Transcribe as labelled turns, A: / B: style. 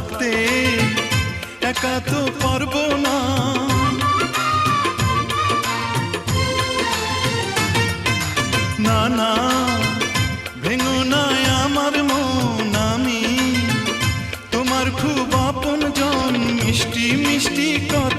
A: থাকতে একা তো পারবো না। না না ভেঙো না আমার মন, আমি তোমার খুব আপন জন। মিষ্টি মিষ্টি কথা